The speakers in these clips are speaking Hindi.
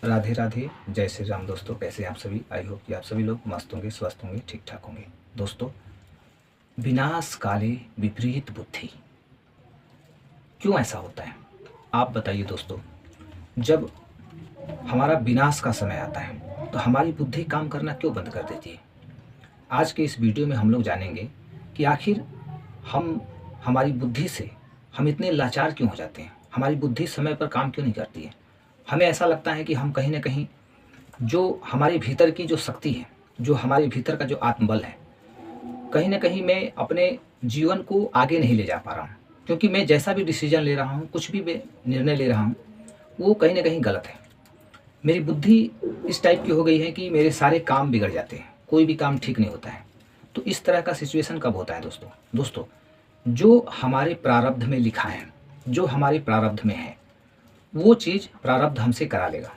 राधे राधे, जय श्री राम। दोस्तों, कैसे हैं आप सभी? आई होप कि आप सभी लोग मस्त होंगे, स्वस्थ होंगे, ठीक ठाक होंगे। दोस्तों, विनाश काले विपरीत बुद्धि, क्यों ऐसा होता है आप बताइए दोस्तों। जब हमारा विनाश का समय आता है तो हमारी बुद्धि काम करना क्यों बंद कर देती है? आज के इस वीडियो में हम लोग जानेंगे कि आखिर हम हमारी बुद्धि से हम इतने लाचार क्यों हो जाते हैं। हमारी बुद्धि समय पर काम क्यों नहीं करती है। हमें ऐसा लगता है कि हम कहीं ना कहीं जो हमारे भीतर की जो शक्ति है, जो हमारे भीतर का जो आत्मबल है, कहीं न कहीं मैं अपने जीवन को आगे नहीं ले जा पा रहा हूँ। क्योंकि मैं जैसा भी डिसीज़न ले रहा हूँ, कुछ भी मैं निर्णय ले रहा हूँ, वो कहीं न कहीं गलत है। मेरी बुद्धि इस टाइप की हो गई है कि मेरे सारे काम बिगड़ जाते हैं, कोई भी काम ठीक नहीं होता है। तो इस तरह का सिचुएशन कब होता है दोस्तों? दोस्तों, जो हमारे प्रारब्ध में लिखा है, जो हमारे प्रारब्ध में है, वो चीज़ प्रारब्ध हमसे करा लेगा।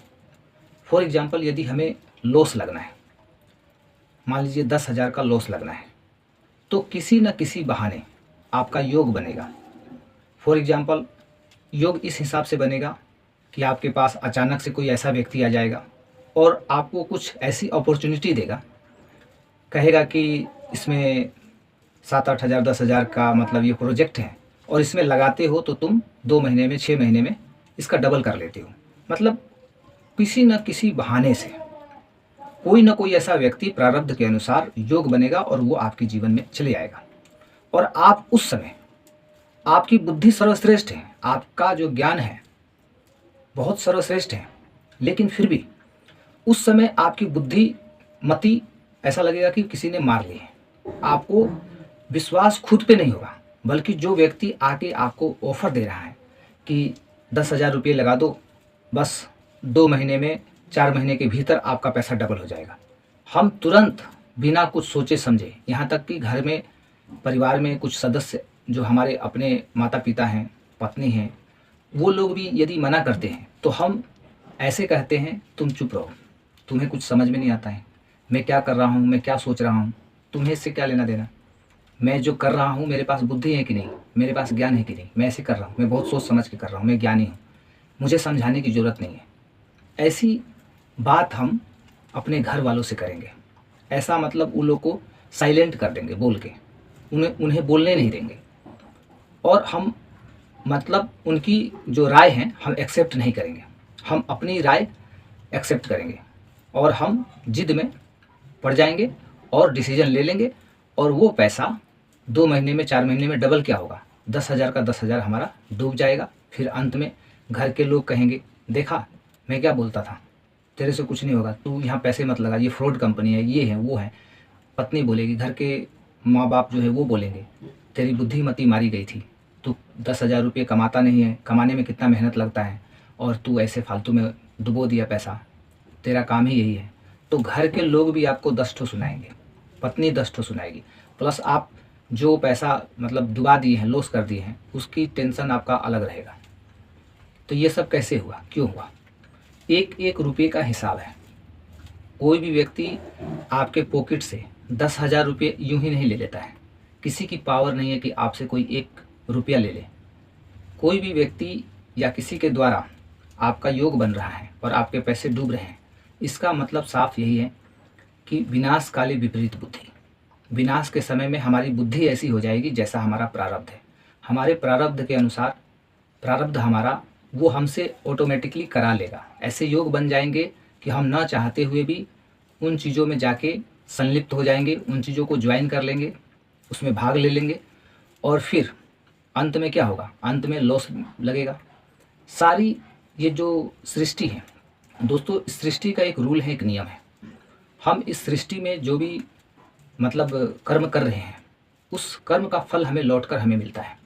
फॉर एग्ज़ाम्पल, यदि हमें लॉस लगना है, मान लीजिए 10,000 का लॉस लगना है, तो किसी न किसी बहाने आपका योग बनेगा। फॉर एग्ज़ाम्पल, योग इस हिसाब से बनेगा कि आपके पास अचानक से कोई ऐसा व्यक्ति आ जाएगा और आपको कुछ ऐसी अपॉर्चुनिटी देगा, कहेगा कि इसमें 7-8 हज़ार 10,000 का मतलब ये प्रोजेक्ट है और इसमें लगाते हो तो तुम 2 महीने में 6 महीने में इसका डबल कर लेते हो। मतलब किसी न किसी बहाने से कोई ना कोई ऐसा व्यक्ति प्रारब्ध के अनुसार योग बनेगा और वो आपके जीवन में चले आएगा। और आप उस समय, आपकी बुद्धि सर्वश्रेष्ठ है, आपका जो ज्ञान है बहुत सर्वश्रेष्ठ है, लेकिन फिर भी उस समय आपकी बुद्धि मति ऐसा लगेगा कि किसी ने मार ली है। आपको विश्वास खुद पे नहीं होगा, बल्कि जो व्यक्ति आके आपको ऑफर दे रहा है कि 10,000 रुपये लगा दो, बस 2 महीने में 4 महीने के भीतर आपका पैसा डबल हो जाएगा। हम तुरंत बिना कुछ सोचे समझे, यहाँ तक कि घर में परिवार में कुछ सदस्य जो हमारे अपने माता पिता हैं, पत्नी हैं, वो लोग भी यदि मना करते हैं तो हम ऐसे कहते हैं, तुम चुप रहो, तुम्हें कुछ समझ में नहीं आता है, मैं क्या कर रहा हूँ, मैं क्या सोच रहा हूँ, तुम्हें इससे क्या लेना देना। मैं जो कर रहा हूँ, मेरे पास बुद्धि है कि नहीं, मेरे पास ज्ञान है कि नहीं, मैं ऐसे कर रहा हूँ, मैं बहुत सोच समझ के कर रहा हूँ, मैं ज्ञानी हूँ, मुझे समझाने की ज़रूरत नहीं है। ऐसी बात हम अपने घर वालों से करेंगे। ऐसा मतलब उन लोग को साइलेंट कर देंगे बोल के, उन्हें बोलने नहीं देंगे। और हम मतलब उनकी जो राय है हम एक्सेप्ट नहीं करेंगे, हम अपनी राय एक्सेप्ट करेंगे और हम जिद में पड़ जाएंगे और डिसीजन ले लेंगे। और वो पैसा 2 महीने में 4 महीने में डबल क्या होगा, 10,000 का 10,000 हमारा डूब जाएगा। फिर अंत में घर के लोग कहेंगे, देखा मैं क्या बोलता था, तेरे से कुछ नहीं होगा, तू यहाँ पैसे मत लगा, ये फ्रॉड कंपनी है, ये है वो है। पत्नी बोलेगी, घर के माँ बाप जो है वो बोलेंगे, तेरी बुद्धिमती मारी गई थी, तू 10,000 रुपये कमाता नहीं है, कमाने में कितना मेहनत लगता है और तू ऐसे फालतू में डुबो दिया पैसा, तेरा काम ही यही है। तो घर के लोग भी आपको 10 ठो सुनाएंगे, पत्नी 10 ठो सुनाएगी, प्लस आप जो पैसा मतलब डुबा दिए हैं, लॉस कर दिए हैं, उसकी टेंशन आपका अलग रहेगा। तो ये सब कैसे हुआ, क्यों हुआ? एक एक रुपये का हिसाब है। कोई भी व्यक्ति आपके पॉकेट से 10,000 रुपये यूं ही नहीं ले लेता है। किसी की पावर नहीं है कि आपसे कोई 1 रुपया ले ले। कोई भी व्यक्ति या किसी के द्वारा आपका योग बन रहा है और आपके पैसे डूब रहे हैं, इसका मतलब साफ यही है कि विनाश काले विपरीत बुद्धि। विनाश के समय में हमारी बुद्धि ऐसी हो जाएगी जैसा हमारा प्रारब्ध है। हमारे प्रारब्ध के अनुसार प्रारब्ध हमारा वो हमसे ऑटोमेटिकली करा लेगा। ऐसे योग बन जाएंगे कि हम ना चाहते हुए भी उन चीज़ों में जाके संलिप्त हो जाएंगे, उन चीज़ों को ज्वाइन कर लेंगे, उसमें भाग ले लेंगे और फिर अंत में क्या होगा, अंत में लॉस लगेगा। सारी ये जो सृष्टि है दोस्तों, इस सृष्टि का एक रूल है, एक नियम है। हम इस सृष्टि में जो भी मतलब कर्म कर रहे हैं, उस कर्म का फल हमें लौटकर हमें मिलता है,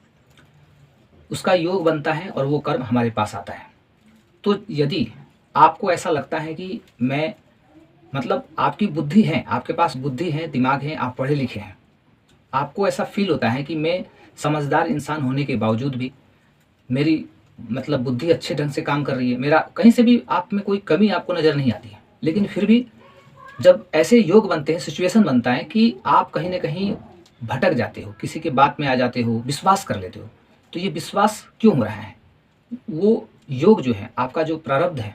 उसका योग बनता है और वो कर्म हमारे पास आता है। तो यदि आपको ऐसा लगता है कि मैं मतलब आपकी बुद्धि है, आपके पास बुद्धि है, दिमाग है, आप पढ़े लिखे हैं, आपको ऐसा फील होता है कि मैं समझदार इंसान होने के बावजूद भी मेरी मतलब बुद्धि अच्छे ढंग से काम कर रही है, मेरा कहीं से भी आप में कोई कमी आपको नज़र नहीं आती है, लेकिन फिर भी जब ऐसे योग बनते हैं, सिचुएशन बनता है कि आप कहीं ना कहीं भटक जाते हो, किसी के बात में आ जाते हो, विश्वास कर लेते हो। तो ये विश्वास क्यों हो रहा है? वो योग जो है, आपका जो प्रारब्ध है,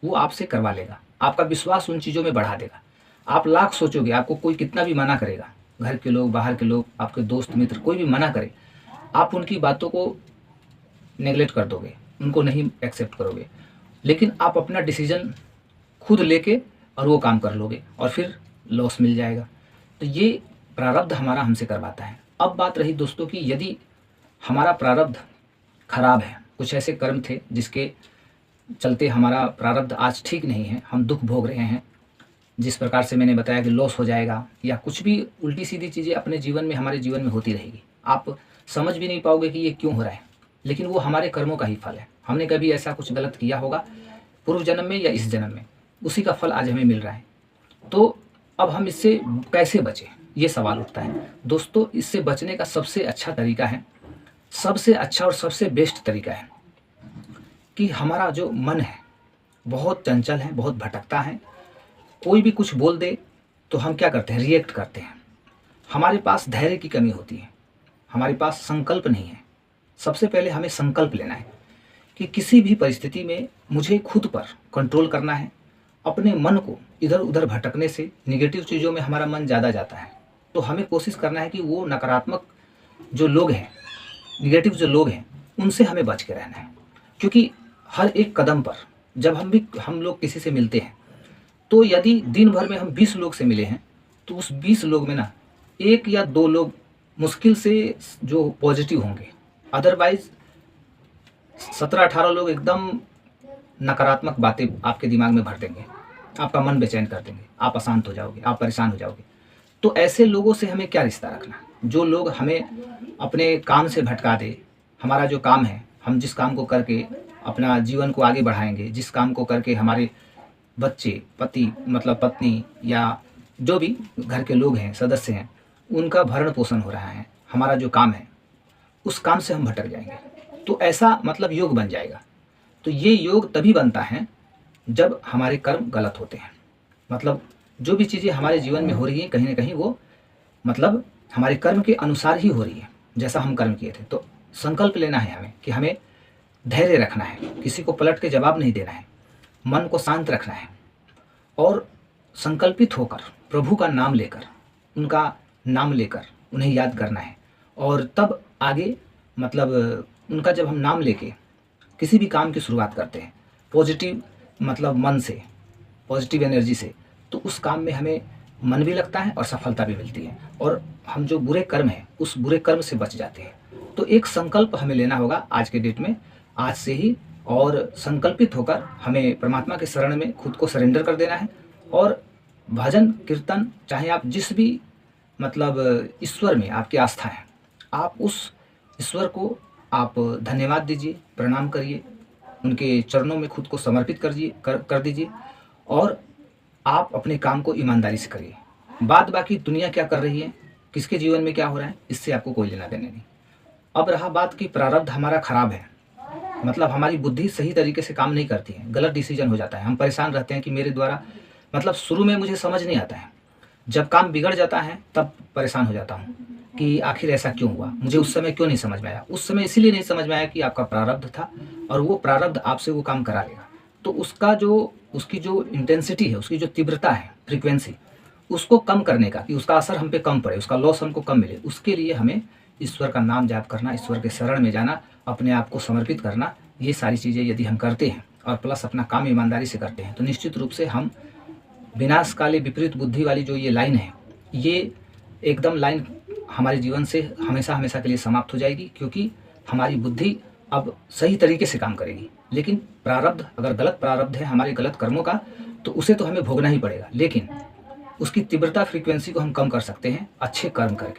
वो आपसे करवा लेगा, आपका विश्वास उन चीज़ों में बढ़ा देगा। आप लाख सोचोगे, आपको कोई कितना भी मना करेगा, घर के लोग, बाहर के लोग, आपके दोस्त मित्र कोई भी मना करे, आप उनकी बातों को नेगलेक्ट कर दोगे, उनको नहीं एक्सेप्ट करोगे, लेकिन आप अपना डिसीजन खुद लेके और वो काम कर लोगे और फिर लॉस मिल जाएगा। तो ये प्रारब्ध हमारा हमसे करवाता है। अब बात रही दोस्तों कि यदि हमारा प्रारब्ध खराब है, कुछ ऐसे कर्म थे जिसके चलते हमारा प्रारब्ध आज ठीक नहीं है, हम दुख भोग रहे हैं, जिस प्रकार से मैंने बताया कि लॉस हो जाएगा या कुछ भी उल्टी सीधी चीज़ें अपने जीवन में, हमारे जीवन में होती रहेगी, आप समझ भी नहीं पाओगे कि ये क्यों हो रहा है, लेकिन वो हमारे कर्मों का ही फल है। हमने कभी ऐसा कुछ गलत किया होगा पूर्व जन्म में या इस जन्म में, उसी का फल आज हमें मिल रहा है। तो अब हम इससे कैसे बचें, ये सवाल उठता है दोस्तों। इससे बचने का सबसे अच्छा तरीका है, सबसे अच्छा और सबसे बेस्ट तरीका है कि हमारा जो मन है बहुत चंचल है, बहुत भटकता है, कोई भी कुछ बोल दे तो हम क्या करते हैं, रिएक्ट करते हैं। हमारे पास धैर्य की कमी होती है, हमारे पास संकल्प नहीं है। सबसे पहले हमें संकल्प लेना है कि किसी भी परिस्थिति में मुझे खुद पर कंट्रोल करना है। अपने मन को इधर उधर भटकने से, निगेटिव चीज़ों में हमारा मन ज़्यादा जाता है, तो हमें कोशिश करना है कि वो नकारात्मक जो लोग हैं, निगेटिव जो लोग हैं, उनसे हमें बच के रहना है। क्योंकि हर एक कदम पर जब हम लोग किसी से मिलते हैं, तो यदि दिन भर में हम 20 लोग से मिले हैं, तो उस 20 लोग में ना 1 या 2 लोग मुश्किल से जो पॉजिटिव होंगे, अदरवाइज 17-18 लोग एकदम नकारात्मक बातें आपके दिमाग में भर देंगे, आपका मन बेचैन कर देंगे, आप अशांत हो जाओगे, आप परेशान हो जाओगे। तो ऐसे लोगों से हमें क्या रिश्ता रखना, जो लोग हमें अपने काम से भटका दे। हमारा जो काम है, हम जिस काम को करके अपना जीवन को आगे बढ़ाएंगे, जिस काम को करके हमारे बच्चे, पति मतलब पत्नी या जो भी घर के लोग हैं, सदस्य हैं, उनका भरण पोषण हो रहा है, हमारा जो काम है उस काम से हम भटक जाएंगे, तो ऐसा मतलब योग बन जाएगा। तो ये योग तभी बनता है जब हमारे कर्म गलत होते हैं। मतलब जो भी चीज़ें हमारे जीवन में हो रही हैं, कहीं ना कहीं वो मतलब हमारे कर्म के अनुसार ही हो रही है, जैसा हम कर्म किए थे। तो संकल्प लेना है हमें कि हमें धैर्य रखना है, किसी को पलट के जवाब नहीं देना है, मन को शांत रखना है और संकल्पित होकर प्रभु का नाम लेकर, उनका नाम लेकर उन्हें याद करना है। और तब आगे मतलब उनका जब हम नाम लेके किसी भी काम की शुरुआत करते हैं पॉजिटिव मतलब मन से, पॉजिटिव एनर्जी से, तो उस काम में हमें मन भी लगता है और सफलता भी मिलती है, और हम जो बुरे कर्म हैं उस बुरे कर्म से बच जाते हैं। तो एक संकल्प हमें लेना होगा आज के डेट में, आज से ही, और संकल्पित होकर हमें परमात्मा के शरण में खुद को सरेंडर कर देना है। और भजन कीर्तन, चाहे आप जिस भी मतलब ईश्वर में आपकी आस्था है, आप उस ईश्वर को आप धन्यवाद दीजिए, प्रणाम करिए, उनके चरणों में खुद को समर्पित कर दीजिए, और आप अपने काम को ईमानदारी से करिए। बात बाकी दुनिया क्या कर रही है, किसके जीवन में क्या हो रहा है, इससे आपको कोई लेना देना नहीं। अब रहा बात कि प्रारब्ध हमारा खराब है, मतलब हमारी बुद्धि सही तरीके से काम नहीं करती है, गलत डिसीजन हो जाता है, हम परेशान रहते हैं कि मेरे द्वारा, मतलब शुरू में मुझे समझ नहीं आता है, जब काम बिगड़ जाता है तब परेशान हो जाता हूँ कि आखिर ऐसा क्यों हुआ, मुझे उस समय क्यों नहीं समझ में आया। उस समय इसीलिए नहीं समझ में आया कि आपका प्रारब्ध था, और वो प्रारब्ध आपसे वो काम करा लेगा। तो उसकी जो इंटेंसिटी है, उसकी जो तीव्रता है, फ्रीक्वेंसी, उसको कम करने का, कि उसका असर हम पे कम पड़े, उसका लॉस हमको कम मिले, उसके लिए हमें ईश्वर का नाम जाप करना, ईश्वर के शरण में जाना, अपने आप को समर्पित करना, ये सारी चीज़ें यदि हम करते हैं और प्लस अपना काम ईमानदारी से करते हैं, तो निश्चित रूप से हम विनाश काले विपरीत बुद्धि वाली जो ये लाइन है, ये एकदम लाइन हमारे जीवन से हमेशा हमेशा के लिए समाप्त हो जाएगी। क्योंकि हमारी बुद्धि अब सही तरीके से काम करेगी। लेकिन प्रारब्ध अगर गलत प्रारब्ध है हमारे गलत कर्मों का, तो उसे तो हमें भोगना ही पड़ेगा, लेकिन उसकी तीव्रता फ्रीक्वेंसी को हम कम कर सकते हैं अच्छे कर्म करके।